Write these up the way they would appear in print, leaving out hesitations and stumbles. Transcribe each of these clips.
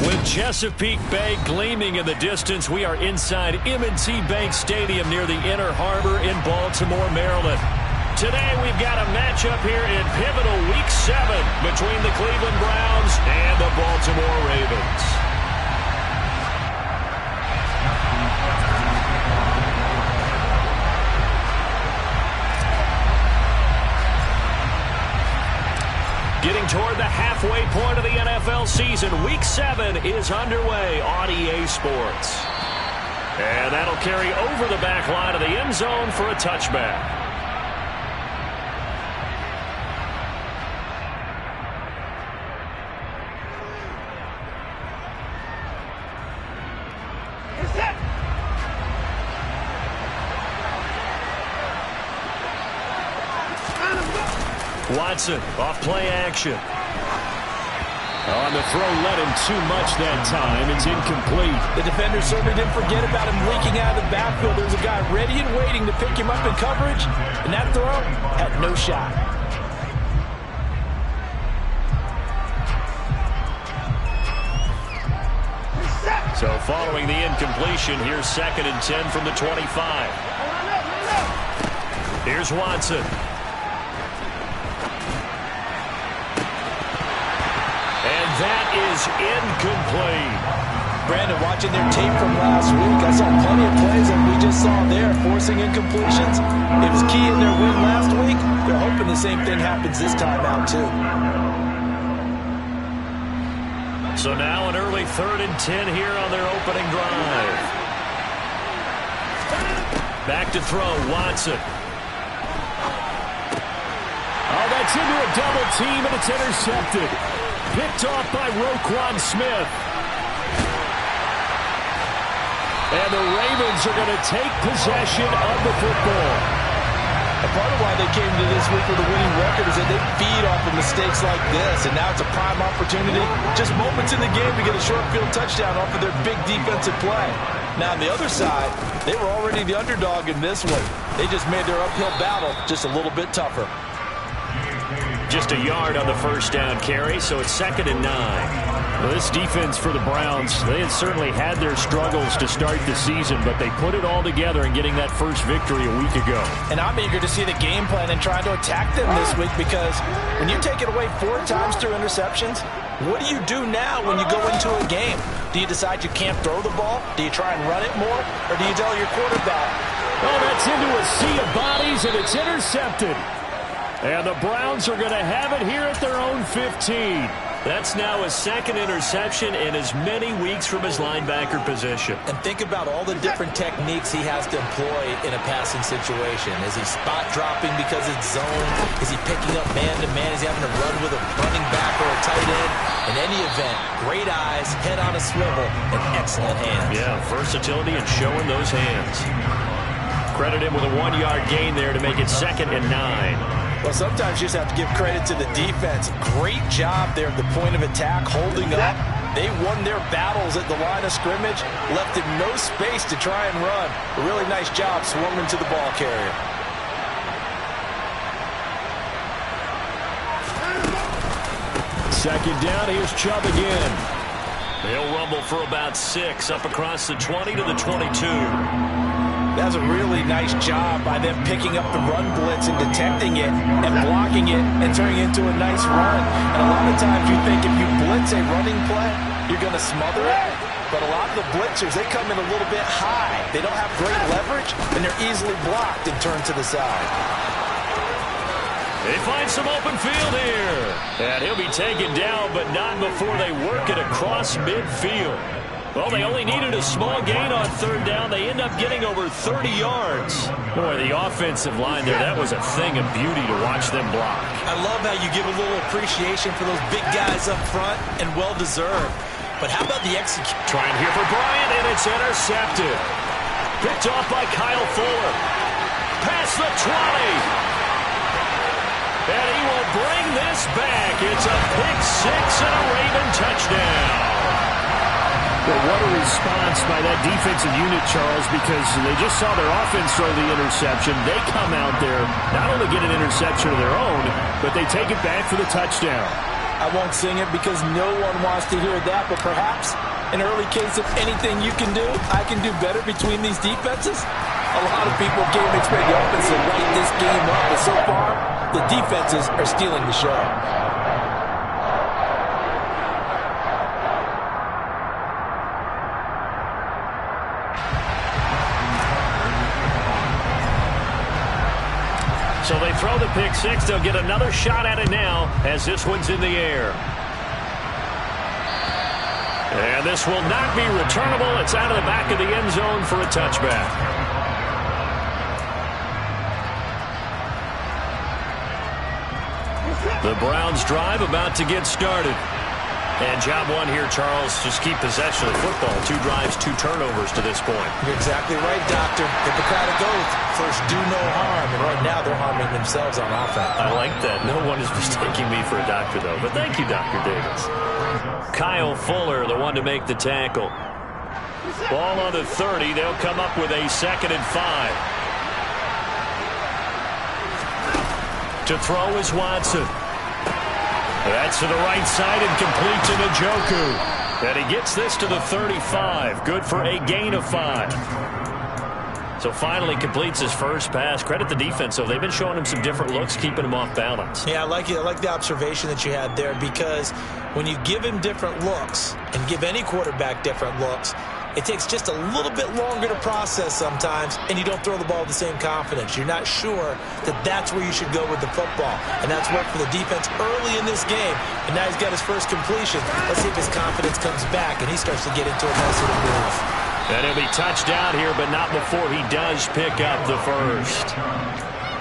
With Chesapeake Bay gleaming in the distance, we are inside M&T Bank Stadium near the Inner Harbor in Baltimore, Maryland. Today we've got a matchup here in pivotal Week 7 between the Cleveland Browns and the Baltimore Ravens. Getting toward the halfway point of the NFL season, Week 7 is underway on EA Sports. And that'll carry over the back line of the end zone for a touchback. Watson, off play action. On the throw, led him too much that time. It's incomplete. The defender certainly didn't forget about him leaking out of the backfield. There's a guy ready and waiting to pick him up in coverage, and that throw had no shot. So following the incompletion, here's 2nd and 10 from the 25. Here's Watson. That is incomplete. Brandon, watching their tape from last week, I saw plenty of plays that we just saw there, forcing incompletions. It was key in their win last week. They're hoping the same thing happens this time out, too. So now an early 3rd and 10 here on their opening drive. Back to throw, Watson. Oh, that's into a double team, and it's intercepted. Picked off by Roquan Smith. And the Ravens are going to take possession of the football. A part of why they came to this week with a winning record is that they feed off of mistakes like this, and now it's a prime opportunity, just moments in the game to get a short field touchdown off of their big defensive play. Now, on the other side, they were already the underdog in this one. They just made their uphill battle just a little bit tougher. Just a yard on the first down carry, so it's 2nd and 9. Well, this defense for the Browns, they had certainly had their struggles to start the season, but they put it all together in getting that first victory a week ago. And I'm eager to see the game plan and trying to attack them this week, because when you take it away 4 times through interceptions, what do you do now when you go into a game? Do you decide you can't throw the ball? Do you try and run it more? Or do you tell your quarterback, oh, that's into a sea of bodies, and it's intercepted. And the Browns are going to have it here at their own 15. That's now his 2nd interception in as many weeks from his linebacker position. And think about all the different techniques he has to employ in a passing situation. Is he spot dropping because it's zone? Is he picking up man-to-man? Is he having to run with a running back or a tight end? In any event, great eyes, head on a swivel, and excellent hands. Yeah, versatility and showing those hands. Credit him with a 1-yard gain there to make it 2nd and 9. Well, sometimes you just have to give credit to the defense. Great job there at the point of attack, holding up. They won their battles at the line of scrimmage, left him no space to try and run. A really nice job swarming to the ball carrier. Second down, here's Chubb again. They'll rumble for about 6, up across the 20 to the 22. That's a really nice job by them picking up the run blitz and detecting it and blocking it and turning it into a nice run. And a lot of times you think if you blitz a running play, you're going to smother it. But a lot of the blitzers, they come in a little bit high. They don't have great leverage, and they're easily blocked and turned to the side. They find some open field here. And he'll be taken down, but not before they work it across midfield. Well, they only needed a small gain on 3rd down. They end up getting over 30 yards. Boy, the offensive line there, that was a thing of beauty to watch them block. I love how you give a little appreciation for those big guys up front, and well-deserved. But how about the execution? Trying here for Bryant, and it's intercepted. Picked off by Kyle Fuller. Past the 20. And he will bring this back. It's a pick 6 and a Raven touchdown. Well, what a response by that defensive unit, Charles, because they just saw their offense throw the interception. They come out there, not only get an interception of their own, but they take it back for the touchdown. I I won't sing it because no one wants to hear that, but perhaps an early case of anything you can do, I can do better between these defenses. A lot of people came expecting the offense to light this game up, but so far, the defenses are stealing the show. So they throw the pick six. They'll get another shot at it now as this one's in the air. And this will not be returnable. It's out of the back of the end zone for a touchback. The Browns drive about to get started. And job one here, Charles, just keep possession of the football. 2 drives, 2 turnovers to this point. You're exactly right, Doctor. Hippocratic oath. First, do no harm. And right now, they're harming themselves on offense. I like that. No one is mistaking me for a doctor, though. But thank you, Dr. Davis. Kyle Fuller, the one to make the tackle. Ball on the 30. They'll come up with a 2nd and 5. To throw is Watson. That's to the right side and complete to Njoku. And he gets this to the 35. Good for a gain of 5. So finally completes his first pass. Credit the defense, though. They've been showing him some different looks, keeping him off balance. Yeah, I like it. I like the observation that you had there, because when you give him different looks and give any quarterback different looks, it takes just a little bit longer to process sometimes, and you don't throw the ball with the same confidence. You're not sure that that's where you should go with the football, and that's worked for the defense early in this game, and now he's got his first completion. Let's see if his confidence comes back, and he starts to get into a nice little groove. And he'll be touched down here, but not before he does pick up the first.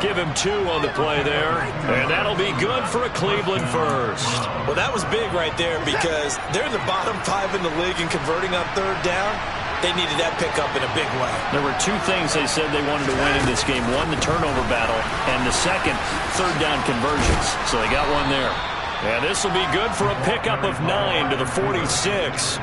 Give him 2 on the play there, and that'll be good for a Cleveland first. Well, that was big right there, because they're in the bottom 5 in the league in converting on 3rd down. They needed that pickup in a big way. There were 2 things they said they wanted to win in this game. One, the turnover battle, and the second, 3rd down conversions. So they got one there. And this will be good for a pickup of 9 to the 46.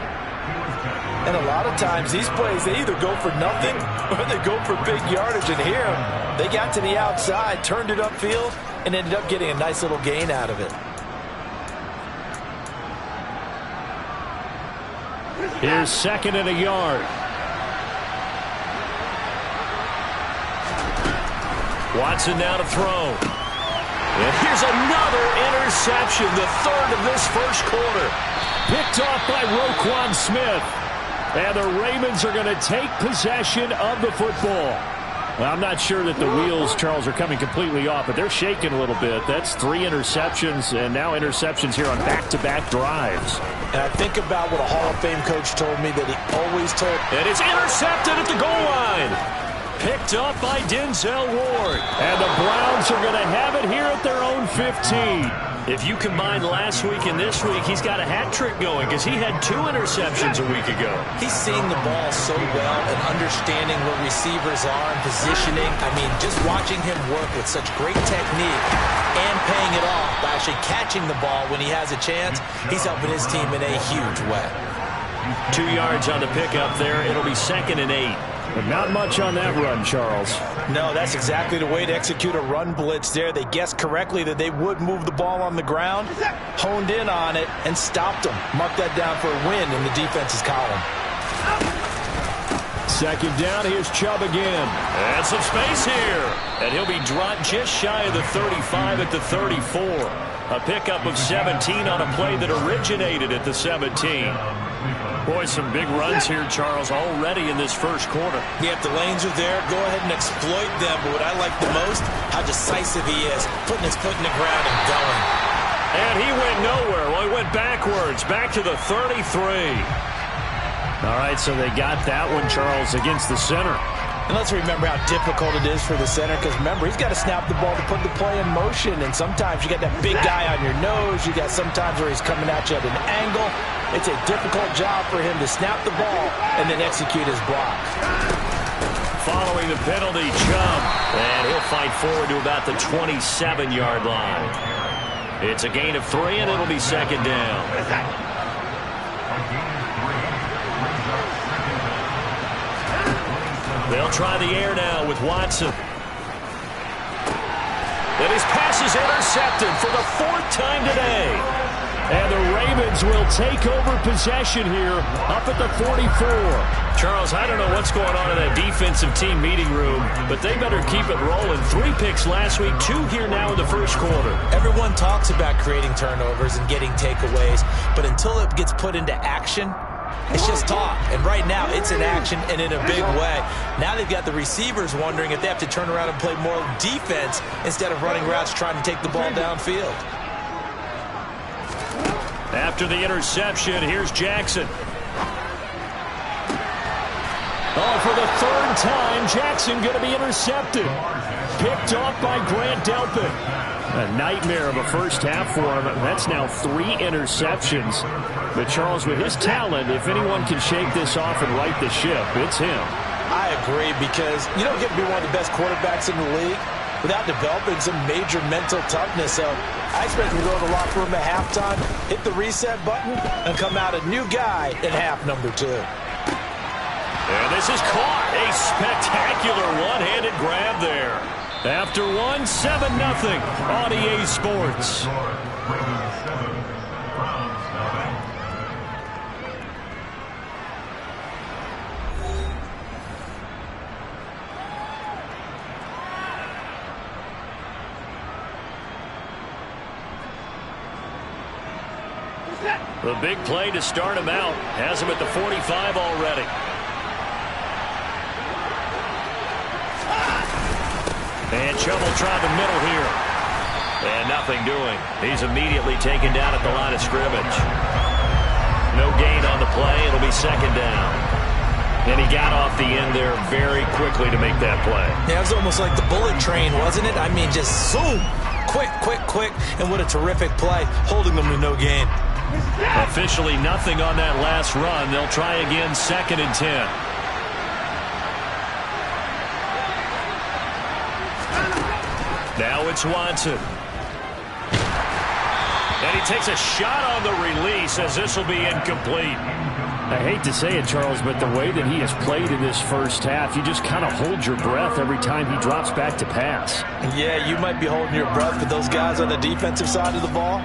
And a lot of times, these plays, they either go for nothing or they go for big yardage. And here, they got to the outside, turned it upfield, and ended up getting a nice little gain out of it. Here's 2nd and a yard. Watson now to throw. And here's another interception, the 3rd of this first quarter. Picked off by Roquan Smith. And the Ravens are going to take possession of the football. Well, I'm not sure that the wheels, Charles, are coming completely off, but they're shaking a little bit. That's 3 interceptions, and now interceptions here on back-to-back drives. And I think about what a Hall of Fame coach told me that he always told. And it's intercepted at the goal line. Picked up by Denzel Ward. And the Browns are going to have it here at their own 15. If you combine last week and this week, he's got a hat trick going because he had 2 interceptions a week ago. He's seeing the ball so well and understanding where receivers are and positioning. I mean, just watching him work with such great technique and paying it off by actually catching the ball when he has a chance, he's helping his team in a huge way. 2 yards on the pickup there. It'll be 2nd and 8. But not much on that run, Charles. No, that's exactly the way to execute a run blitz there. They guessed correctly that they would move the ball on the ground, honed in on it, and stopped them. Mark that down for a win in the defense's column. 2nd down, here's Chubb again. And some space here. And he'll be dropped just shy of the 35 at the 34. A pickup of 17 on a play that originated at the 17. Boy, some big runs here, Charles, already in this first quarter. Yeah, if the lanes are there, go ahead and exploit them. But what I like the most, how decisive he is, putting his foot in the ground and going. And he went nowhere. Well, he went backwards, back to the 33. All right, so they got that one, Charles, against the center. And let's remember how difficult it is for the center, because remember, he's got to snap the ball to put the play in motion, and sometimes you got that big guy on your nose. You got sometimes where he's coming at you at an angle. It's a difficult job for him to snap the ball and then execute his block. Following the penalty, Chubb, and he'll fight forward to about the 27-yard line. It's a gain of 3, and it'll be 2nd down. They'll try the air now with Watson. And his pass is intercepted for the 4th time today. And the Ravens will take over possession here up at the 44. Charles, I don't know what's going on in that defensive team meeting room, but they better keep it rolling. 3 picks last week, 2 here now in the first quarter. Everyone talks about creating turnovers and getting takeaways, but until it gets put into action, it's just talk. And right now, it's in action and in a big way. Now they've got the receivers wondering if they have to turn around and play more defense instead of running routes trying to take the ball downfield. After the interception, here's Jackson. Oh, for the 3rd time, Jackson going to be intercepted. Picked off by Grant Delpit. A nightmare of a first half for him. That's now 3 interceptions. But Charles, with his talent, if anyone can shake this off and right the ship, it's him. I agree, because you don't get to be one of the best quarterbacks in the league without developing some major mental toughness. So I expect him to go to the locker room at halftime, hit the reset button, and come out a new guy in half number 2. And this is caught. A spectacular one-handed grab there. After 1, 7-0 on EA Sports. The big play to start him out. Has him at the 45 already. And Chubb will try the middle here. And nothing doing. He's immediately taken down at the line of scrimmage. No gain on the play. It'll be 2nd down. And he got off the end there very quickly to make that play. Yeah, it was almost like the bullet train, wasn't it? I mean, just zoom. Quick, quick, quick. And what a terrific play, holding them to no gain. Officially nothing on that last run. They'll try again, 2nd and 10. Now it's Watson. And he takes a shot on the release as this will be incomplete. I hate to say it, Charles, but the way that he has played in this first half, you just kind of hold your breath every time he drops back to pass. Yeah, you might be holding your breath, but those guys on the defensive side of the ball,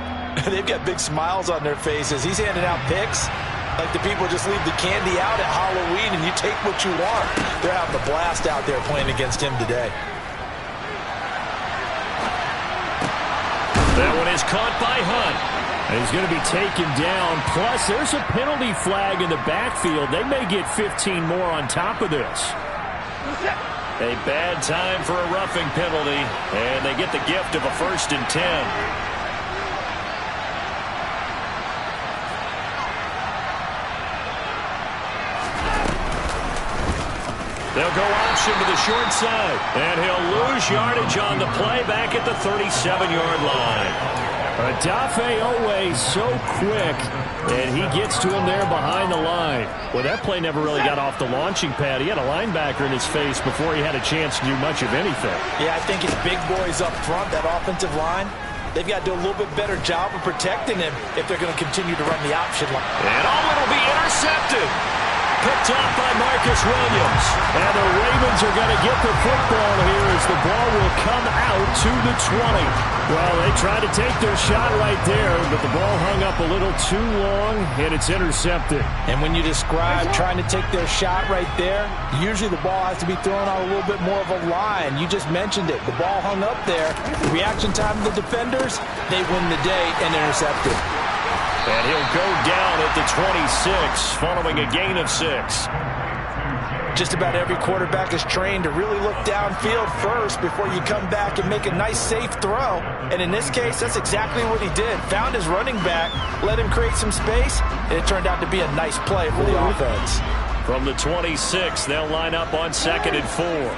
they've got big smiles on their faces. He's handing out picks like the people just leave the candy out at Halloween and you take what you want. They're having a blast out there playing against him today. That one is caught by Hunt. And he's going to be taken down. Plus, there's a penalty flag in the backfield. They may get 15 more on top of this. A bad time for a roughing penalty. And they get the gift of a 1st and 10. They'll go option to the short side. And he'll lose yardage on the play back at the 37-yard line. Odafe Oweh so quick, and he gets to him there behind the line. Well, that play never really got off the launching pad. He had a linebacker in his face before he had a chance to do much of anything. Yeah, I think his big boys up front, that offensive line, they've got to do a little bit better job of protecting him if they're going to continue to run the option line. And it'll be intercepted. Picked off by Marcus Williams. And the Ravens are going to get the football here as the ball will come out to the 20. Well, they tried to take their shot right there, but the ball hung up a little too long, and it's intercepted. And when you describe trying to take their shot right there, usually the ball has to be thrown on a little bit more of a line. You just mentioned it. The ball hung up there. The reaction time of the defenders, they win the day and intercepted. And he'll go down at the 26, following a gain of 6. Just about every quarterback is trained to really look downfield first before you come back and make a nice, safe throw. And in this case, that's exactly what he did. Found his running back, let him create some space, and it turned out to be a nice play for the offense. From the 26, they'll line up on 2nd and 4.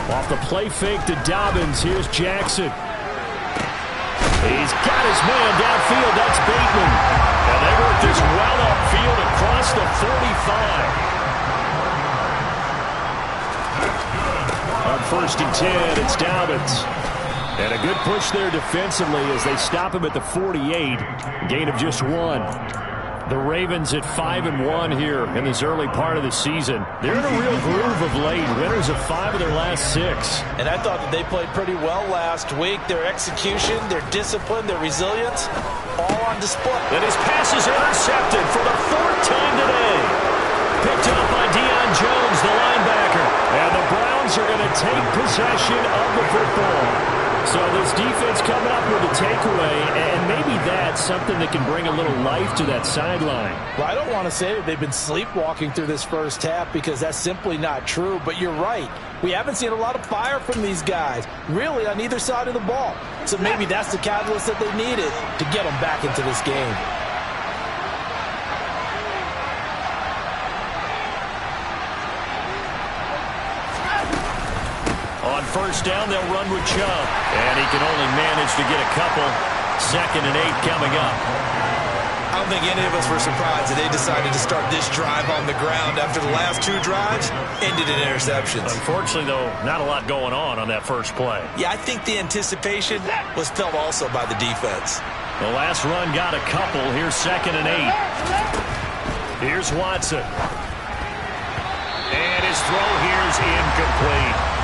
Off the play fake to Dobbins. Here's Jackson. He's got his man downfield. That's Bateman. And they work this well upfield across the 45. On 1st and 10, it's Dobbins. And a good push there defensively as they stop him at the 48. Gain of just 1. The Ravens at 5-1 here in this early part of the season. They're in a real groove of late. Winners of 5 of their last 6. And I thought that they played pretty well last week. Their execution, their discipline, their resilience, all on display. And his pass is intercepted for the 4th time today. Picked up by Deion Jones, the linebacker. And the Browns are going to take possession of the football. So this defense coming up with a takeaway, and maybe that's something that can bring a little life to that sideline. Well, I don't want to say that they've been sleepwalking through this first half because that's simply not true, but you're right. We haven't seen a lot of fire from these guys, really, on either side of the ball. So maybe that's the catalyst that they needed to get them back into this game. On first down, they'll run with Chubb. And he can only manage to get a couple. 2nd and 8 coming up. I don't think any of us were surprised that they decided to start this drive on the ground after the last 2 drives ended in interceptions. Unfortunately, though, not a lot going on that first play. Yeah, I think the anticipation was felt also by the defense. The last run got a couple. Here's 2nd and 8. Here's Watson. And his throw here's incomplete.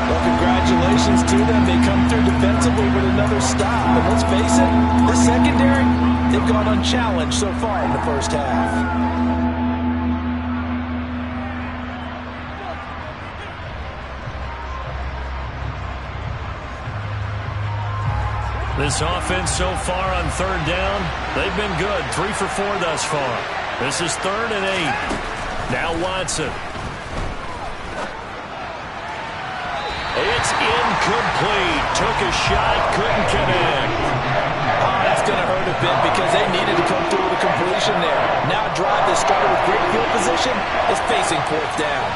Well, congratulations to them. They come through defensively with another stop. But let's face it, the secondary, they've gone unchallenged so far in the first half. This offense so far on 3rd down, they've been good. 3 for 4 thus far. This is 3rd and 8. Now Watson. It's incomplete. Took a shot, couldn't connect. Oh, that's going to hurt a bit because they needed to come through with a completion there. Now a drive that started with great field position is facing 4th down.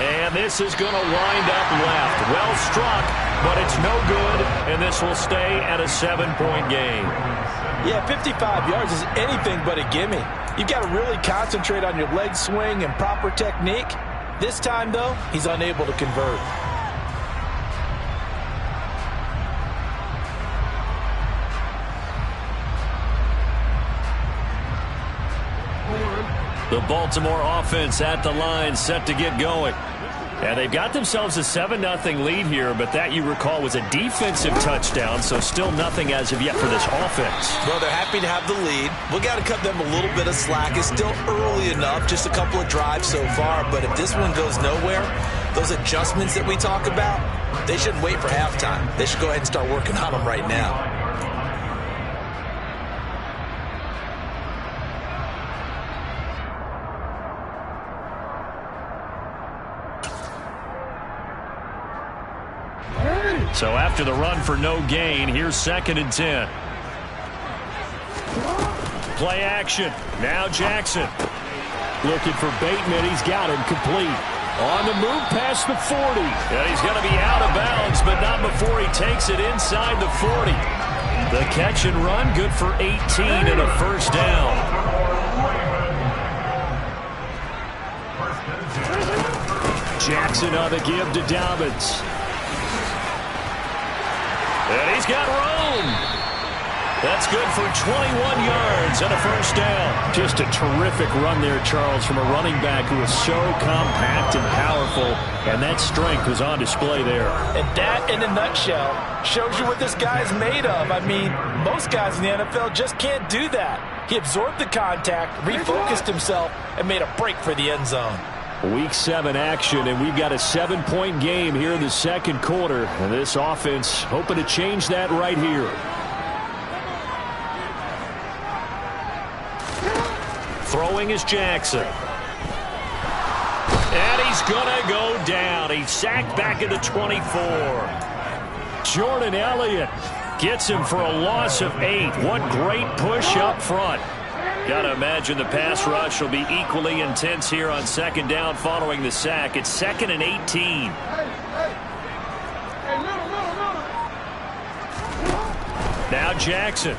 And this is going to wind up left. Well struck, but it's no good, and this will stay at a 7-point game. Yeah, 55 yards is anything but a gimme. You've got to really concentrate on your leg swing and proper technique. This time, though, he's unable to convert. The Baltimore offense at the line, set to get going. And they've got themselves a 7-0 lead here, but that, you recall, was a defensive touchdown, so still nothing as of yet for this offense. Well, they're happy to have the lead. We got to cut them a little bit of slack. It's still early enough, just a couple of drives so far, but if this one goes nowhere, those adjustments that we talk about, they shouldn't wait for halftime. They should go ahead and start working on them right now. So after the run for no gain, here's 2nd and 10. Play action. Now Jackson. Looking for Bateman. He's got him complete. On the move past the 40. And he's going to be out of bounds, but not before he takes it inside the 40. The catch and run, good for 18 and a first down. Jackson on the give to Dobbins. And he's got room. That's good for 21 yards and a first down. Just a terrific run there, Charles, from a running back who is so compact and powerful, and that strength was on display there. And that, in a nutshell, shows you what this guy's made of. I mean, most guys in the NFL just can't do that. He absorbed the contact, refocused himself, and made a break for the end zone. Week 7 action, and we've got a 7-point game here in the second quarter. And this offense hoping to change that right here. Throwing is Jackson. And he's going to go down. He's sacked back at the 24. Jordan Elliott gets him for a loss of 8. What great push up front. Got to imagine the pass rush will be equally intense here on 2nd down following the sack. It's 2nd and 18. Now Jackson.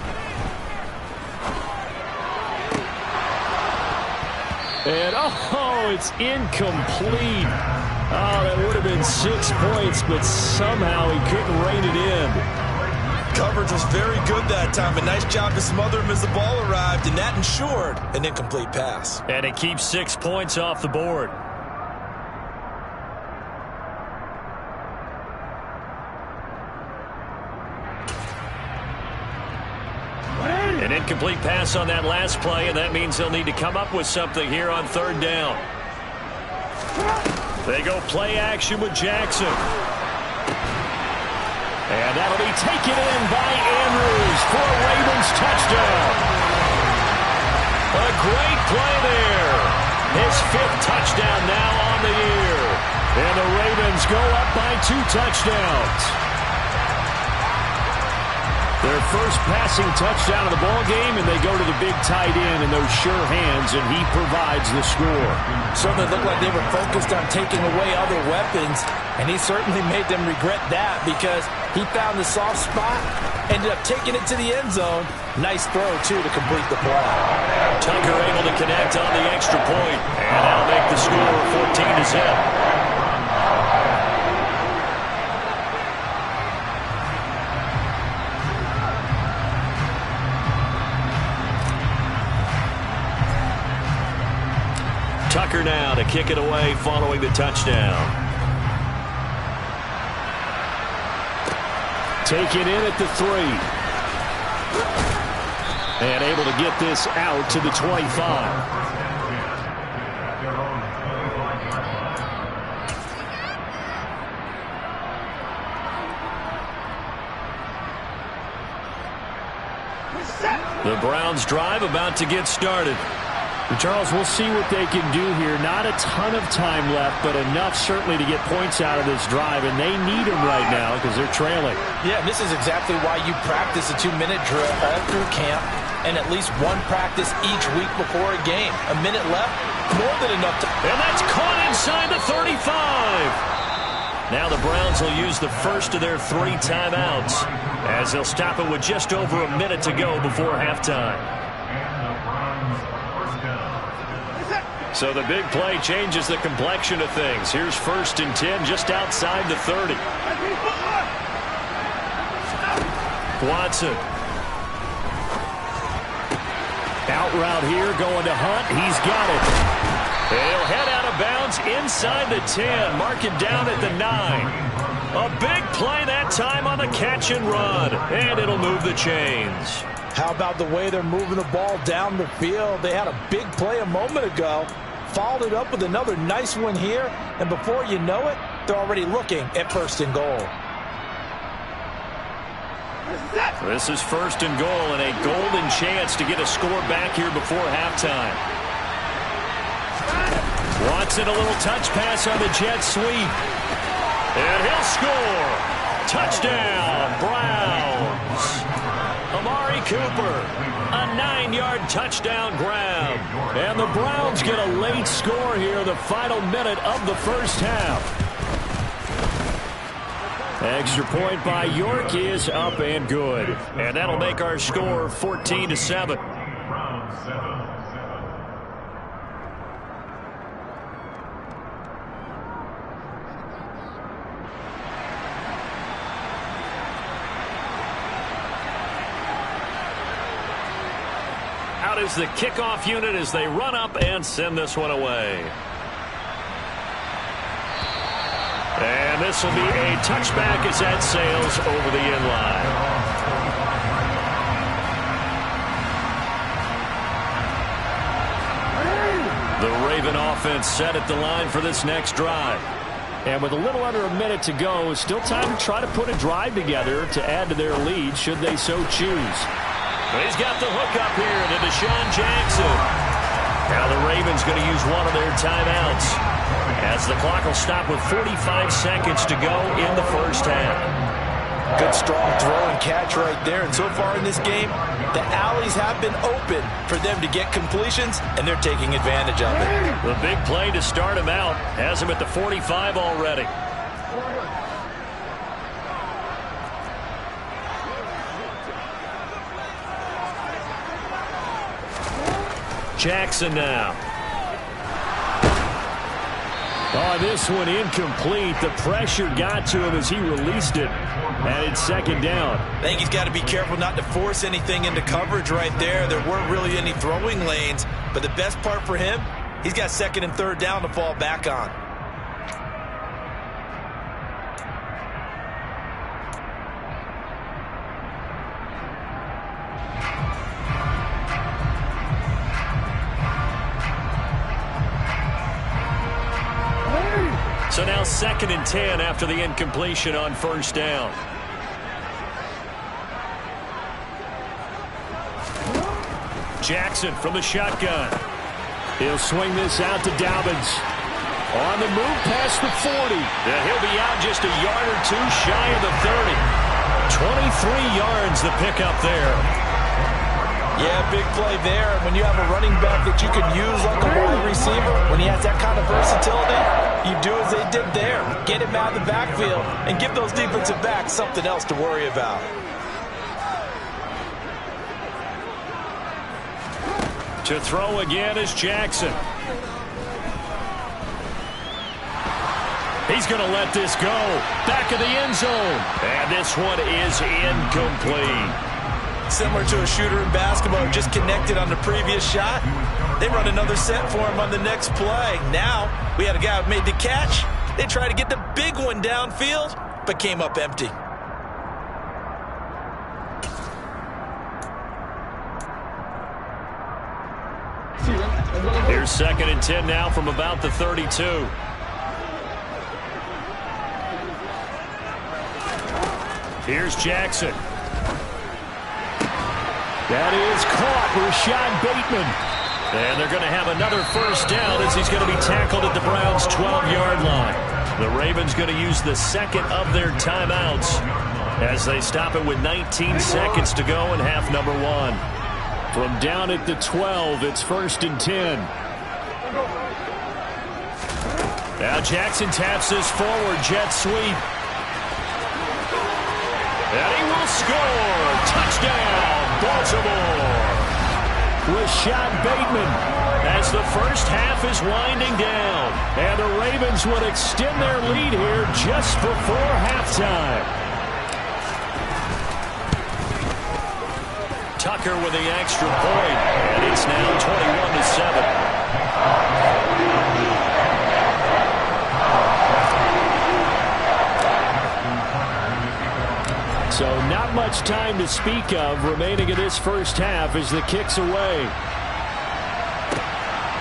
And, oh, it's incomplete. Oh, that would have been 6 points, but somehow he couldn't rein it in. Coverage was very good that time. A nice job to smother him as the ball arrived, and that ensured an incomplete pass. And it keeps 6 points off the board. An incomplete pass on that last play, and that means they'll need to come up with something here on third down. They go play action with Jackson. And that'll be taken in by Andrews for a Ravens touchdown. A great play there. His 5th touchdown now on the year. And the Ravens go up by 2 touchdowns. Their first passing touchdown of the ball game, and they go to the big tight end in those sure hands, and he provides the score. Certainly looked like they were focused on taking away other weapons, and he certainly made them regret that because he found the soft spot, ended up taking it to the end zone. Nice throw, too, to complete the play. Tucker able to connect on the extra point, and that'll make the score 14-0. Tucker now to kick it away following the touchdown. Take it in at the 3. And able to get this out to the 25. The Browns drive about to get started. And Charles, we'll see what they can do here. Not a ton of time left, but enough certainly to get points out of this drive, and they need them right now because they're trailing. Yeah, and this is exactly why you practice a 2-minute drill all through camp and at least one practice each week before a game. A minute left, more than enough to... And that's caught inside the 35. Now the Browns will use the first of their 3 timeouts as they'll stop it with just over a minute to go before halftime. So the big play changes the complexion of things. Here's 1st and 10 just outside the 30. Watson. Out route here, going to Hunt. He's got it. He'll head out of bounds inside the 10. Mark it down at the 9. A big play that time on the catch and run. And it'll move the chains. How about the way they're moving the ball down the field? They had a big play a moment ago. Followed it up with another nice one here. And before you know it, they're already looking at 1st and goal. This is 1st and goal and a golden chance to get a score back here before halftime. Watson, a little touch pass on the jet sweep. And he'll score. Touchdown, Browns. Amari Cooper, a 9-yard touchdown grab. And the Browns get a late score here, the final minute of the first half. Extra point by York is up and good. And that'll make our score 14-7. Out is the kickoff unit as they run up and send this one away. And this will be a touchback as that sails over the inline. The Raven offense set at the line for this next drive. And with a little under a minute to go, still time to try to put a drive together to add to their lead should they so choose. He's got the hook up here to Deshaun Jackson. Now the Ravens going to use one of their timeouts as the clock will stop with 45 seconds to go in the first half. Good strong throw and catch right there. And so far in this game, the alleys have been open for them to get completions, and they're taking advantage of it. The big play to start him out has him at the 45 already. Jackson now. Oh, this one incomplete. The pressure got to him as he released it. And it's second down. I think he's got to be careful not to force anything into coverage right there. There weren't really any throwing lanes. But the best part for him, he's got second and third down to fall back on. So now second and 10 after the incompletion on first down. Jackson from the shotgun. He'll swing this out to Dobbins. On the move past the 40. And he'll be out just a yard or two shy of the 30. 23 yards the pickup there. Yeah, big play there. When you have a running back that you can use like a wide receiver, when he has that kind of versatility, you do as they did there. Get him out of the backfield and give those defensive backs something else to worry about. To throw again is Jackson. He's going to let this go. Back of the end zone. And this one is incomplete. Similar to a shooter in basketball who just connected on the previous shot. They run another set for him on the next play. Now, we had a guy who made the catch. They tried to get the big one downfield, but came up empty. Here's second and 10 now from about the 32. Here's Jackson. That is caught. Rashad Bateman. And they're going to have another first down as he's going to be tackled at the Browns' 12-yard line. The Ravens going to use the second of their timeouts as they stop it with 19 seconds to go in half number one. From down at the 12, it's first and 10. Now Jackson taps this forward, jet sweep. And he will score. Touchdown, Baltimore. Rashad Bateman as the first half is winding down. And the Ravens would extend their lead here just before halftime. Tucker with the extra point, and it's now 21-7. So not much time to speak of remaining in this first half as the kick's away.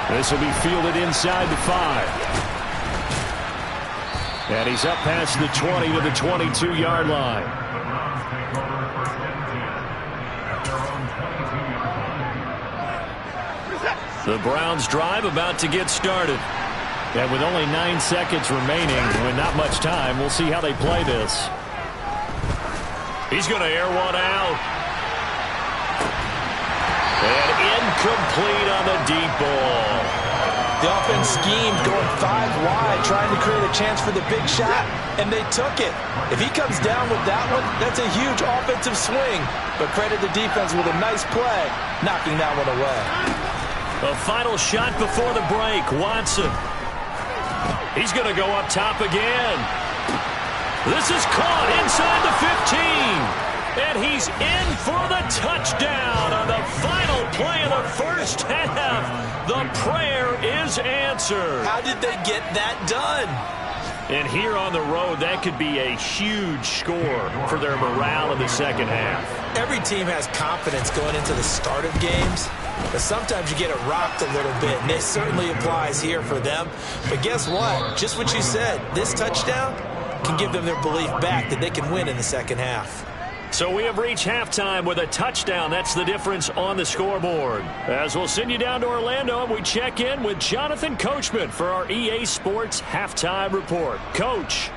This will be fielded inside the 5. And he's up past the 20 to the 22-yard line. The Browns drive about to get started. And with only 9 seconds remaining, with not much time, we'll see how they play this. He's going to air one out. And incomplete on the deep ball. The offense schemed going 5 wide, trying to create a chance for the big shot, and they took it. If he comes down with that one, that's a huge offensive swing. But credit the defense with a nice play, knocking that one away. A final shot before the break. Watson. He's going to go up top again. This is caught inside the 15. And he's in for the touchdown on the final play of the first half. The prayer is answered. How did they get that done? And here on the road, that could be a huge score for their morale in the second half. Every team has confidence going into the start of games, but sometimes you get it rocked a little bit, and this certainly applies here for them. But guess what? Just what you said, this touchdown can give them their belief back that they can win in the second half. So we have reached halftime with a touchdown. That's the difference on the scoreboard. As we'll send you down to Orlando, and we check in with Jonathan Coachman for our EA Sports Halftime Report. Coach.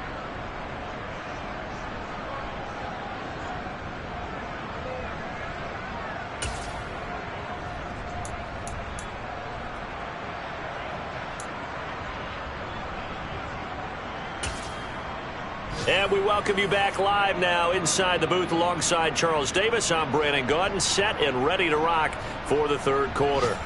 And we welcome you back live now inside the booth alongside Charles Davis. I'm Brandon Gaudin, set and ready to rock for the third quarter.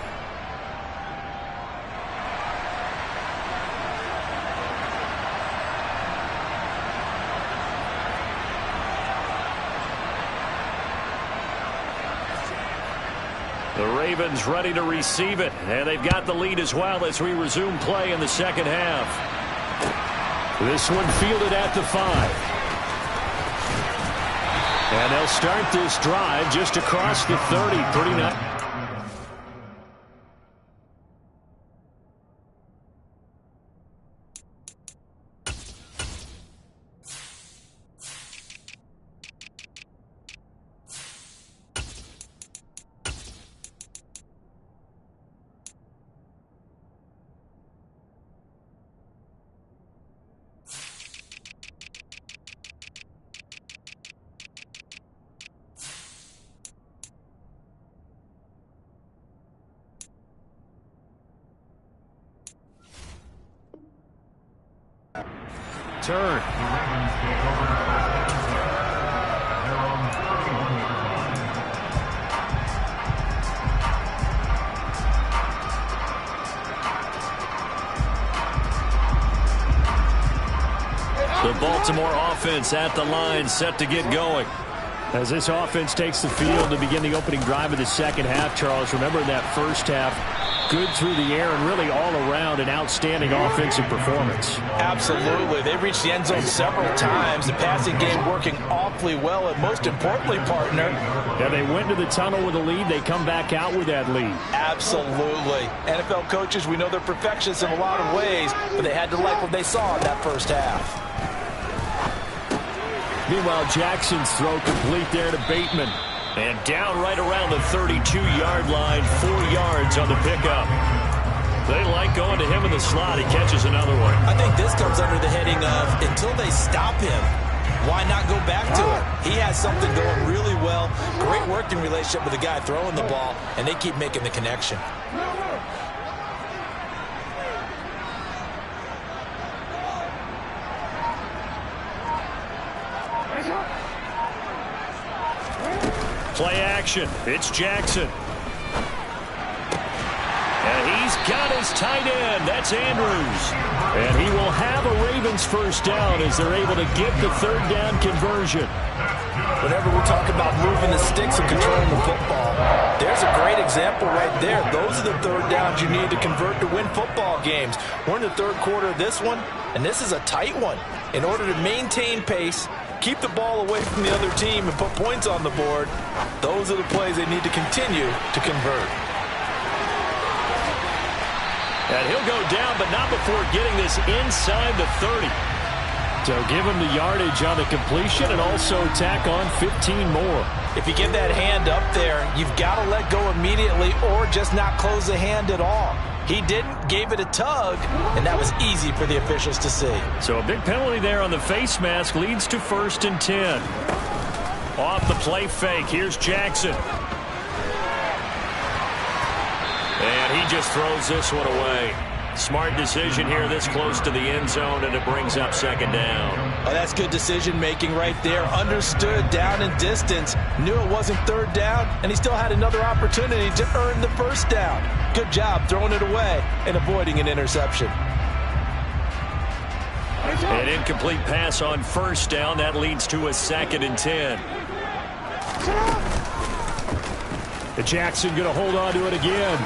The Ravens ready to receive it, and they've got the lead as well as we resume play in the second half. This one fielded at the 5. And they'll start this drive just across the 30, 39. Turn. The Baltimore offense at the line, set to get going. As this offense takes the field to begin the opening drive of the second half, Charles, remember in that first half, good through the air and really all around an outstanding offensive performance. Absolutely. They reached the end zone several times. The passing game working awfully well, and most importantly, partner. Yeah, they went to the tunnel with a lead. They come back out with that lead. Absolutely. NFL coaches, we know they're perfectionists in a lot of ways, but they had to like what they saw in that first half. Meanwhile, Jackson's throw complete there to Bateman. And down right around the 32-yard line, 4 yards on the pickup. They like going to him in the slot. He catches another one. I think this comes under the heading of until they stop him, why not go back to him? He has something going really well. Great working relationship with the guy throwing the ball, and they keep making the connection. Play action. It's Jackson. And he's got his tight end. That's Andrews. And he will have a Ravens first down as they're able to get the third down conversion. Whenever we talk about moving the sticks and controlling the football, there's a great example right there. Those are the third downs you need to convert to win football games. We're in the third quarter of this one, and this is a tight one. In order to maintain pace, keep the ball away from the other team and put points on the board, those are the plays they need to continue to convert. And he'll go down, but not before getting this inside the 30. So give him the yardage on the completion and also tack on 15 more. If you get that hand up there, you've got to let go immediately or just not close the hand at all. He didn't, gave it a tug, and that was easy for the officials to see. So a big penalty there on the face mask leads to 1st and 10. Off the play fake, here's Jackson. And he just throws this one away. Smart decision here this close to the end zone, and it brings up 2nd down. Oh, that's good decision-making right there. Understood down and distance. Knew it wasn't 3rd down, and he still had another opportunity to earn the 1st down. Good job throwing it away and avoiding an interception. An incomplete pass on 1st down. That leads to a 2nd and 10. The Jackson going to hold on to it again.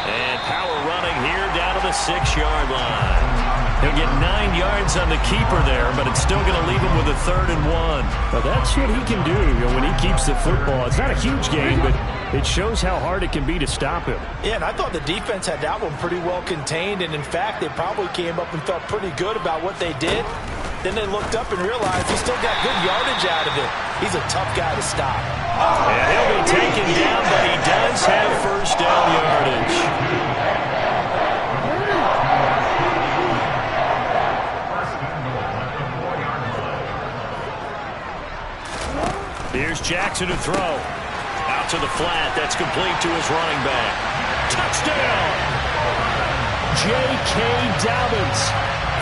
And power running here down to the 6-yard line. He'll get 9 yards on the keeper there, but it's still going to leave him with a 3rd and 1. Well, that's what he can do, when he keeps the football. It's not a huge game, but it shows how hard it can be to stop him. Yeah, and I thought the defense had that one pretty well contained, and in fact, they probably came up and felt pretty good about what they did. Then they looked up and realized he still got good yardage out of it. He's a tough guy to stop. And he'll be taken down, but he does have 1st down yardage. Here's Jackson to throw. Out to the flat. That's complete to his running back. Touchdown! J.K. Dobbins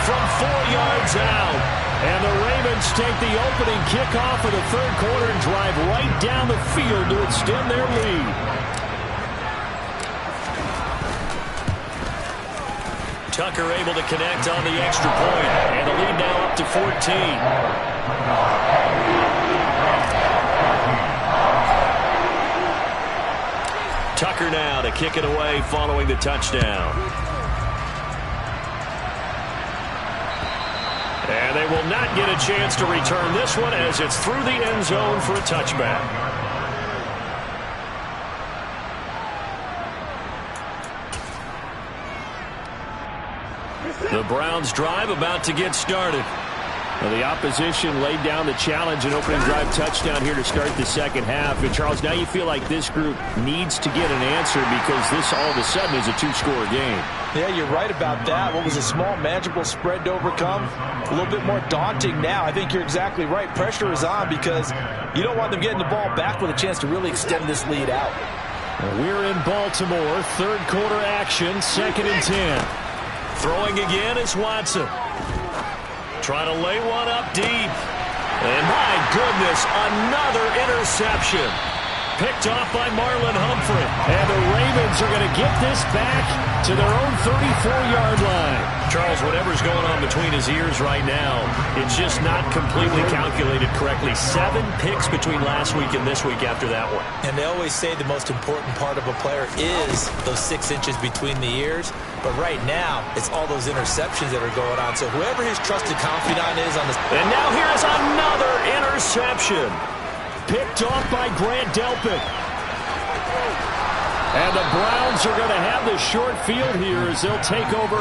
from 4 yards out. And the Ravens take the opening kickoff of the 3rd quarter and drive right down the field to extend their lead. Tucker able to connect on the extra point. And the lead now up to 14. Tucker now to kick it away following the touchdown. And they will not get a chance to return this one as it's through the end zone for a touchback. The Browns drive about to get started. Well, the opposition laid down the challenge and opening drive touchdown here to start the second half. And, Charles, now you feel like this group needs to get an answer because this all of a sudden is a two-score game. Yeah, you're right about that. What was a small, manageable spread to overcome? A little bit more daunting now. I think you're exactly right. Pressure is on because you don't want them getting the ball back with a chance to really extend this lead out. We're in Baltimore. Third quarter action, 2nd and 10. Throwing again is Watson. Trying to lay one up deep. And my goodness, another interception. Picked off by Marlon Humphrey. And the Ravens are going to get this back to their own 34-yard line. Charles, whatever's going on between his ears right now, it's just not completely calculated correctly. 7 picks between last week and this week after that one. And they always say the most important part of a player is those 6 inches between the ears. But right now, it's all those interceptions that are going on. So whoever his trusted confidant is on this. And now here's another interception. Picked off by Grant Delpit. And the Browns are going to have the short field here as they'll take over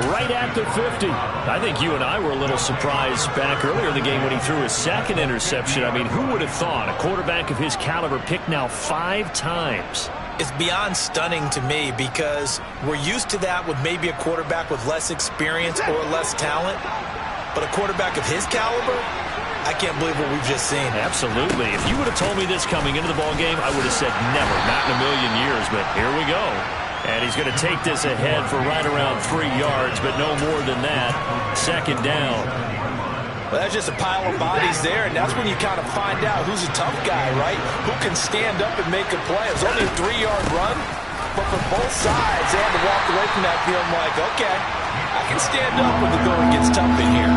right at the 50. I think you and I were a little surprised back earlier in the game when he threw his second interception. I mean, who would have thought a quarterback of his caliber picked now 5 times? It's beyond stunning to me because we're used to that with maybe a quarterback with less experience or less talent. But a quarterback of his caliber, I can't believe what we've just seen. Absolutely. If you would have told me this coming into the ballgame, I would have said never, not in a million years. But here we go. And he's going to take this ahead for right around 3 yards, but no more than that. 2nd down. Well, that's just a pile of bodies there, and that's when you kind of find out who's a tough guy, right? Who can stand up and make a play. It was only a 3-yard run, but for both sides, they had to walk away from that feeling like, okay, I can stand up when the going gets tough in here.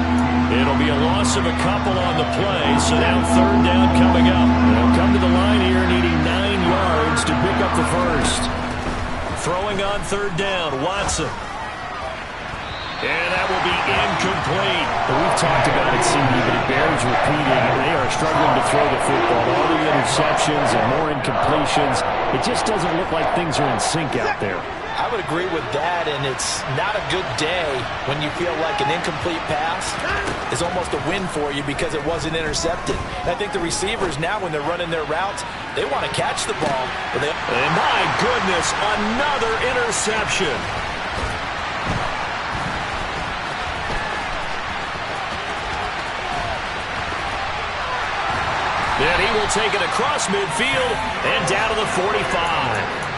It'll be a loss of a couple on the play, so now 3rd down coming up. They'll come to the line here needing 9 yards to pick up the first. Throwing on 3rd down, Watson. And that will be incomplete. Well, we've talked about it, CD, but it bears repeating. They are struggling to throw the football. All the interceptions and more incompletions. It just doesn't look like things are in sync out there. I would agree with that, and it's not a good day when you feel like an incomplete pass is almost a win for you because it wasn't intercepted. And I think the receivers now, when they're running their routes, they want to catch the ball. And my goodness, another interception. Then he will take it across midfield and down to the 45.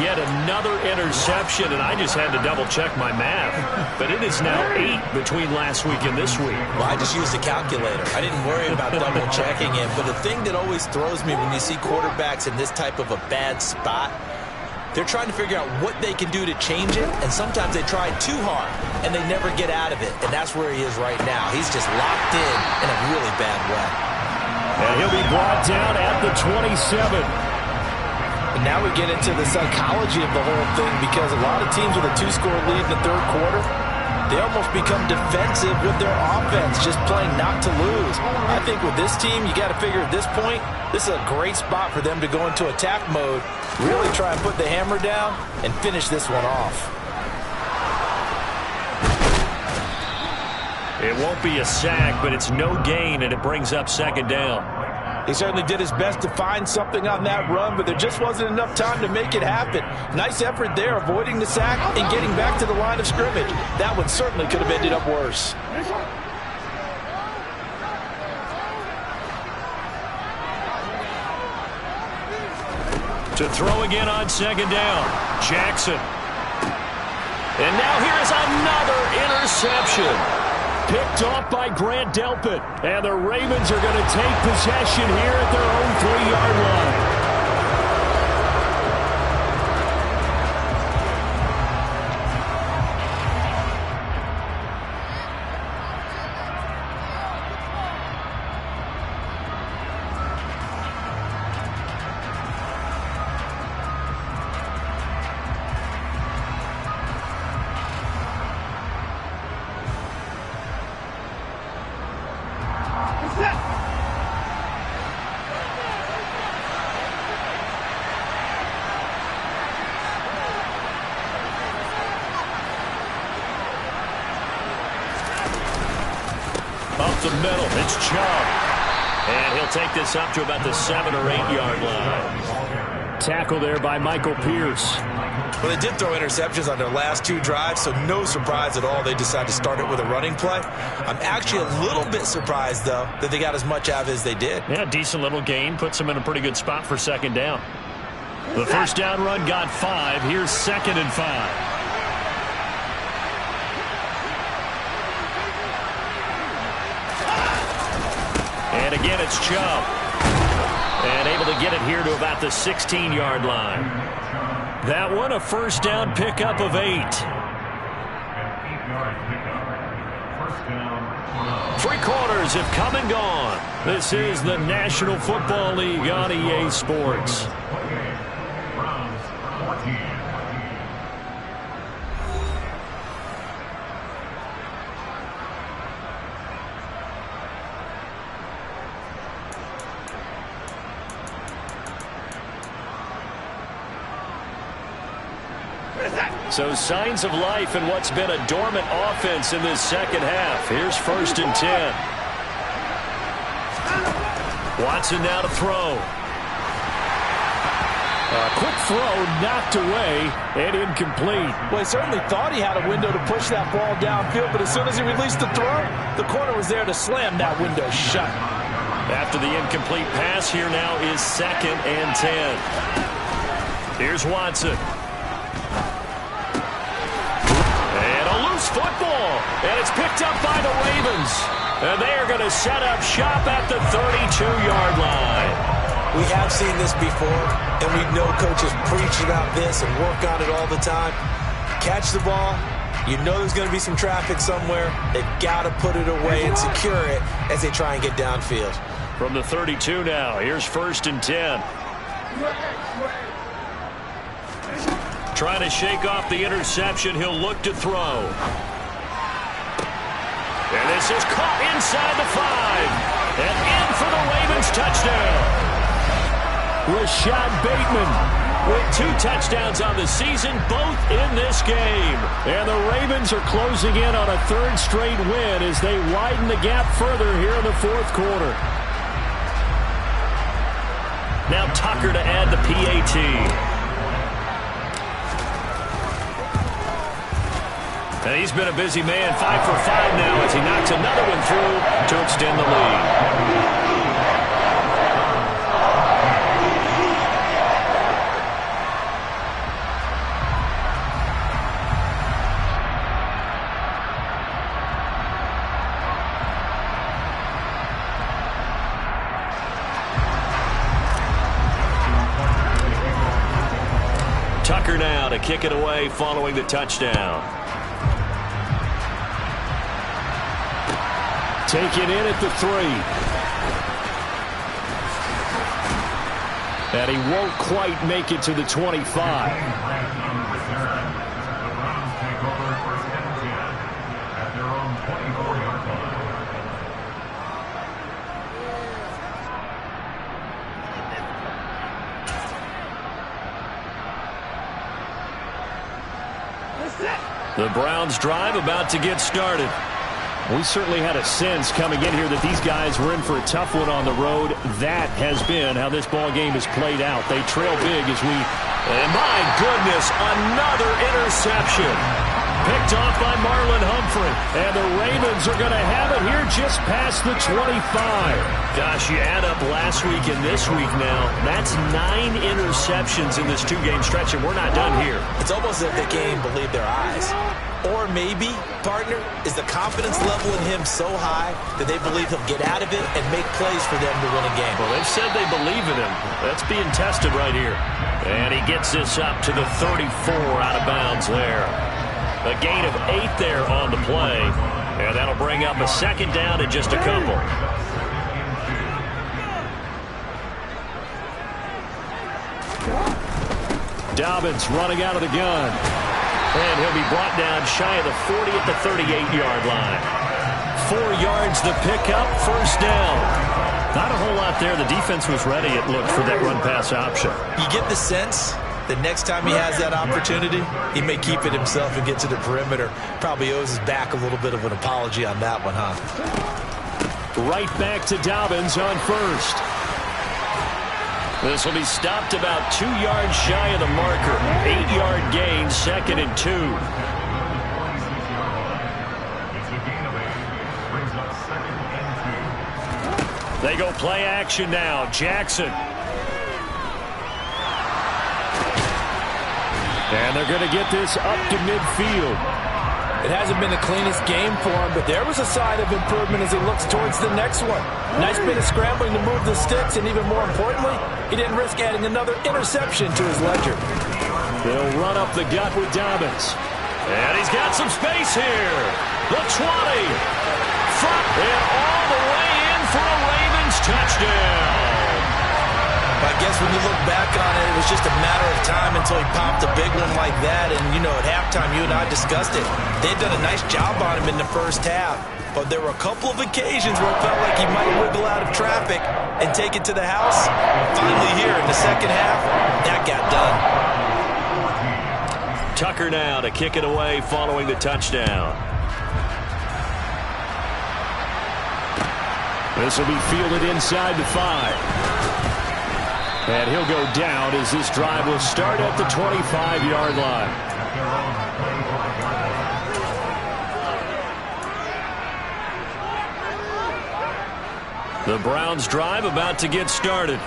Yet another interception, and I just had to double-check my math. But it is now 8 between last week and this week. Well, I just used a calculator. I didn't worry about double-checking it. But the thing that always throws me when you see quarterbacks in this type of a bad spot, they're trying to figure out what they can do to change it, and sometimes they try too hard, and they never get out of it. And that's where he is right now. He's just locked in a really bad way. And he'll be brought down at the 27. And now we get into the psychology of the whole thing because a lot of teams with a 2-score lead in the 3rd quarter, they almost become defensive with their offense, just playing not to lose. I think with this team, you got to figure at this point, this is a great spot for them to go into attack mode, really try and put the hammer down and finish this one off. It won't be a sack, but it's no gain, and it brings up 2nd down. He certainly did his best to find something on that run, but there just wasn't enough time to make it happen. Nice effort there, avoiding the sack and getting back to the line of scrimmage. That one certainly could have ended up worse. To throw again on 2nd down, Jackson. And now here is another interception. Picked off by Grant Delpit. And the Ravens are going to take possession here at their own 3-yard line. the middle. It's Chubb. And he'll take this up to about the 7 or 8 yard line. Tackle there by Michael Pierce. Well, they did throw interceptions on their last 2 drives, so no surprise at all they decided to start it with a running play. I'm actually a little bit surprised, though, that they got as much out of it as they did. Yeah, decent little gain. Puts them in a pretty good spot for second down. The first down run got 5. Here's 2nd and 5. And again, it's Chubb. And able to get it here to about the 16-yard line. That one, a first down pickup of 8. 3 quarters have come and gone. This is the National Football League on EA Sports. So signs of life in what's been a dormant offense in this second half. Here's 1st and 10. Watson now to throw. A quick throw knocked away and incomplete. Well, he certainly thought he had a window to push that ball downfield, but as soon as he released the throw, the corner was there to slam that window shut. After the incomplete pass, here now is 2nd and 10. Here's Watson. Football, and it's picked up by the Ravens, and they are going to set up shop at the 32-yard line. We have seen this before, and we know coaches preach about this and work on it all the time. Catch the ball, you know there's going to be some traffic somewhere. They've got to put it away and secure it as they try and get downfield. From the 32 now, here's 1st and 10. Trying to shake off the interception. He'll look to throw. And this is caught inside the 5. And in for the Ravens touchdown. Rashad Bateman with 2 touchdowns on the season, both in this game. And the Ravens are closing in on a 3rd straight win as they widen the gap further here in the 4th quarter. Now Tucker to add the PAT. And he's been a busy man, 5 for 5 now as he knocks another one through to extend the lead. Tucker now to kick it away following the touchdown. Take it in at the 3. And he won't quite make it to the 25. The Browns drive about to get started. We certainly had a sense coming in here that these guys were in for a tough one on the road. That has been how this ball game has played out. They trail big as we... And my goodness, another interception. Picked off by Marlon Humphrey. And the Ravens are going to have it here just past the 25. Gosh, you add up last week and this week now. That's 9 interceptions in this 2-game stretch, and we're not done here. It's almost as if they can't even believe their eyes. Or maybe, partner, is the confidence level in him so high that they believe he'll get out of it and make plays for them to win a game. Well, they've said they believe in him. That's being tested right here. And he gets this up to the 34 out of bounds there. A gain of 8 there on the play. And that'll bring up a 2nd down in just a couple. Dobbins running out of the gun. And he'll be brought down shy of the 40 at the 38-yard line. 4 yards the pickup, first down. Not a whole lot there. The defense was ready, it looked, for that run-pass option. You get the sense that next time he has that opportunity, he may keep it himself and get to the perimeter. Probably owes his back a little bit of an apology on that one, huh? Right back to Dobbins on first. This will be stopped about 2 yards shy of the marker. 8-yard gain, 2nd and 2. They go play action now. Jackson. And they're going to get this up to midfield. It hasn't been the cleanest game for him, but there was a sign of improvement as he looks towards the next one. Nice bit of scrambling to move the sticks, and even more importantly, he didn't risk adding another interception to his ledger. They'll run up the gut with Dobbins. And he's got some space here. The 20. Front and all the way in for a Ravens touchdown. I guess when you look back on it, it was just a matter of time until he popped a big one like that. And, you know, at halftime, you and I discussed it. They'd done a nice job on him in the first half. But there were a couple of occasions where it felt like he might wiggle out of traffic and take it to the house. Finally here in the second half, that got done. Tucker now to kick it away following the touchdown. This will be fielded inside the 5. And he'll go down as this drive will start at the 25-yard line. The Browns drive about to get started.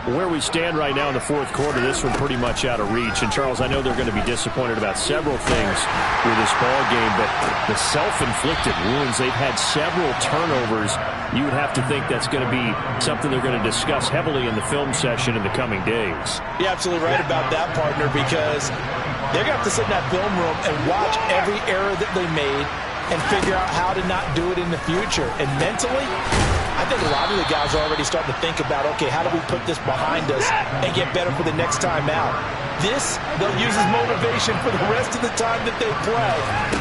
Where we stand right now in the fourth quarter, this one pretty much out of reach. And, Charles, I know they're going to be disappointed about several things with this ball game, but the self-inflicted wounds, they've had several turnovers. You would have to think that's going to be something they're going to discuss heavily in the film session in the coming days. You're absolutely right about that, partner, because they're going to have to sit in that film room and watch every error that they made and figure out how to not do it in the future. And mentally, I think a lot of the guys are already starting to think about, okay, how do we put this behind us and get better for the next time out? This, they'll use as motivation for the rest of the time that they play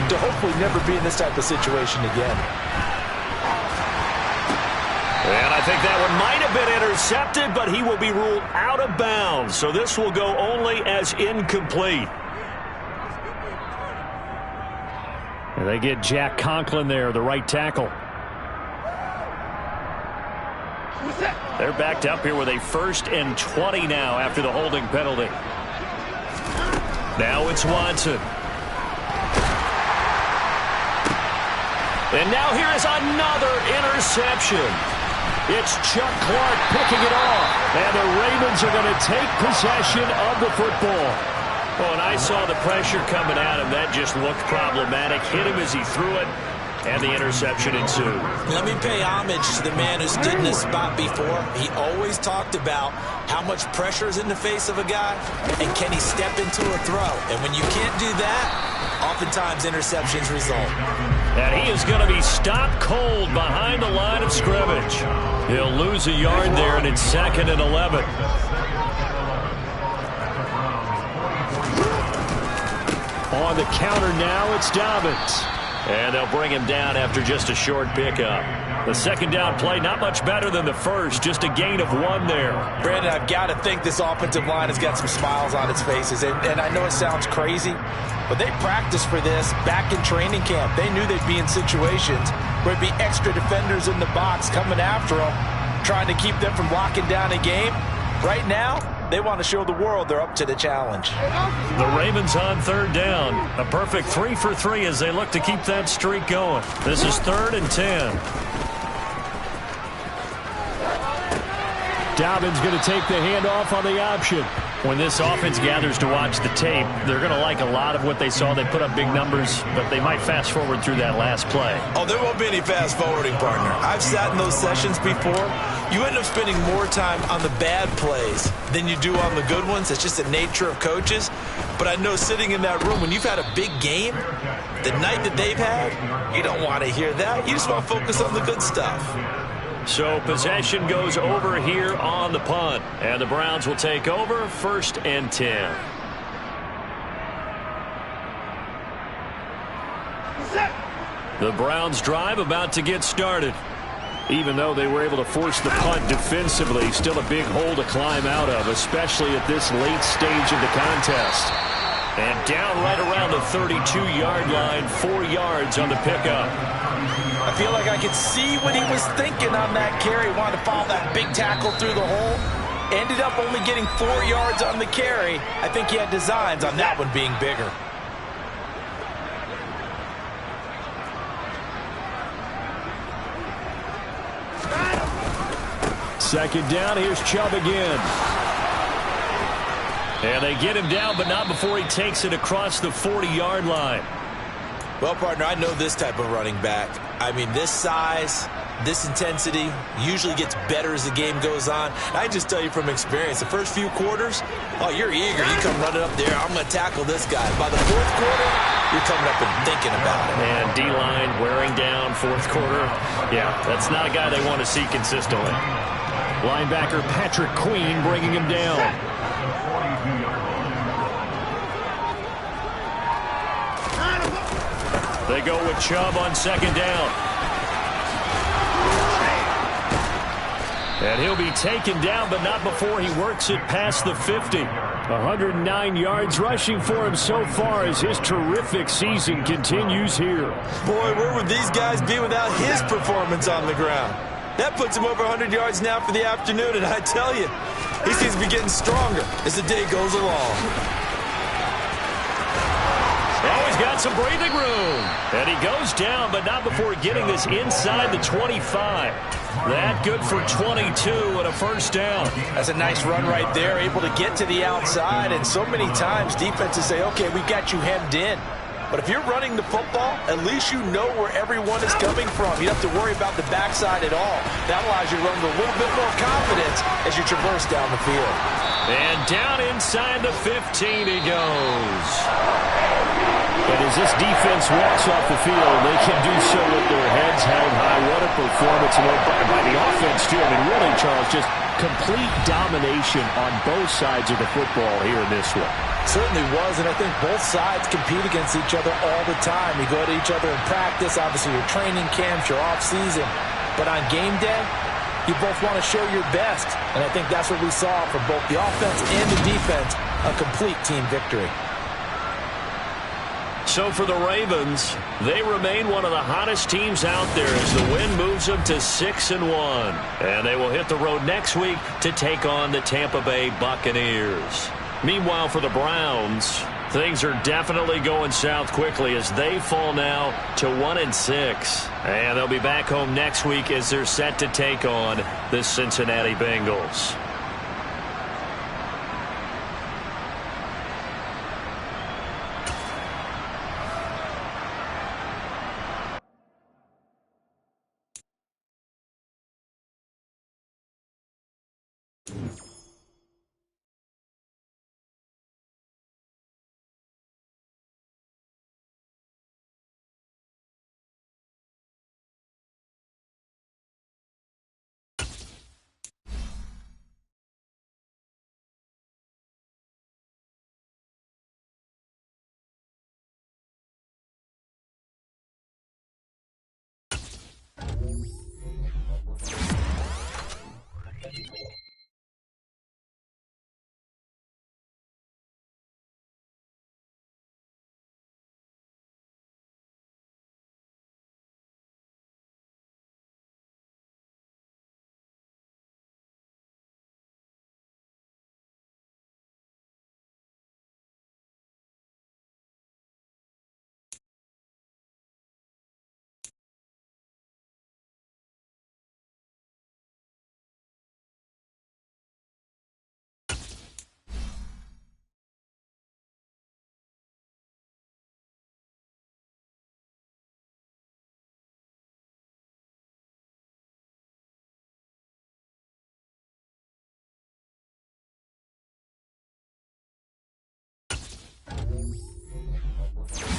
to hopefully never be in this type of situation again. And I think that one might have been intercepted, but he will be ruled out of bounds. So this will go only as incomplete. And they get Jack Conklin there, the right tackle. They're backed up here with a 1st and 20 now after the holding penalty. Now it's Watson. And now here is another interception. It's Chuck Clark picking it off. And the Ravens are going to take possession of the football. Oh, and I saw the pressure coming at him. That just looked problematic. Hit him as he threw it. And the interception ensued. Let me pay homage to the man who stood in this spot before. He always talked about how much pressure is in the face of a guy and can he step into a throw. And when you can't do that, oftentimes interceptions result. And he is going to be stopped cold behind the line of scrimmage. He'll lose a yard there, and it's 2nd and 11. On the counter now, it's Dobbins. And they'll bring him down after just a short pickup. The second down play, not much better than the first. Just a gain of 1 there. Brandon, I've got to think this offensive line has got some smiles on its faces. And I know it sounds crazy, but they practiced for this back in training camp. They knew they'd be in situations where it'd be extra defenders in the box coming after them, trying to keep them from locking down a game. Right now, they want to show the world they're up to the challenge. The Ravens on 3rd down. A perfect 3 for 3 as they look to keep that streak going. This is 3rd and 10. Dobbins going to take the handoff on the option. When this offense gathers to watch the tape, they're going to like a lot of what they saw. They put up big numbers, but they might fast forward through that last play. Oh, there won't be any fast forwarding, partner. I've sat in those sessions before. You end up spending more time on the bad plays than you do on the good ones. It's just the nature of coaches. But I know sitting in that room, when you've had a big game, the night that they've had, you don't want to hear that. You just want to focus on the good stuff. So possession goes over here on the punt. And the Browns will take over 1st and 10. The Browns drive about to get started. Even though they were able to force the punt defensively, still a big hole to climb out of, especially at this late stage of the contest. And down right around the 32-yard line, 4 yards on the pickup. I feel like I could see what he was thinking on that carry. Wanted to follow that big tackle through the hole. Ended up only getting 4 yards on the carry. I think he had designs on that one being bigger. Second down, here's Chubb again. And they get him down, but not before he takes it across the 40-yard line. Well, partner, I know this type of running back. I mean, this size, this intensity usually gets better as the game goes on. I just tell you from experience, the first few quarters, oh, you're eager. You come running up there, I'm going to tackle this guy. By the fourth quarter, you're coming up and thinking about it. And D-line wearing down fourth quarter. Yeah, that's not a guy they want to see consistently. Linebacker Patrick Queen bringing him down. They go with Chubb on second down. And he'll be taken down, but not before he works it past the 50. 109 yards rushing for him so far as his terrific season continues here. Boy, where would these guys be without his performance on the ground? That puts him over 100 yards now for the afternoon, and I tell you, he seems to be getting stronger as the day goes along. Oh, he's got some breathing room. And he goes down, but not before getting this inside the 25. That good for 22 and a first down. That's a nice run right there, able to get to the outside. And so many times defenses say, okay, we got you hemmed in. But if you're running the football, at least you know where everyone is coming from. You don't have to worry about the backside at all. That allows you to run with a little bit more confidence as you traverse down the field. And down inside the 15 he goes. And as this defense walks off the field, they can do so with their heads held high. What a performance by the offense, too. I mean, really, Charles, just complete domination on both sides of the football here in this one. Certainly was, and I think both sides compete against each other all the time. You go to each other in practice, obviously your training camps, your off-season. But on game day, you both want to show your best. And I think that's what we saw from both the offense and the defense, a complete team victory. So for the Ravens, they remain one of the hottest teams out there as the win moves them to 6-1. And they will hit the road next week to take on the Tampa Bay Buccaneers. Meanwhile, for the Browns, things are definitely going south quickly as they fall now to 1-6. And they'll be back home next week as they're set to take on the Cincinnati Bengals. You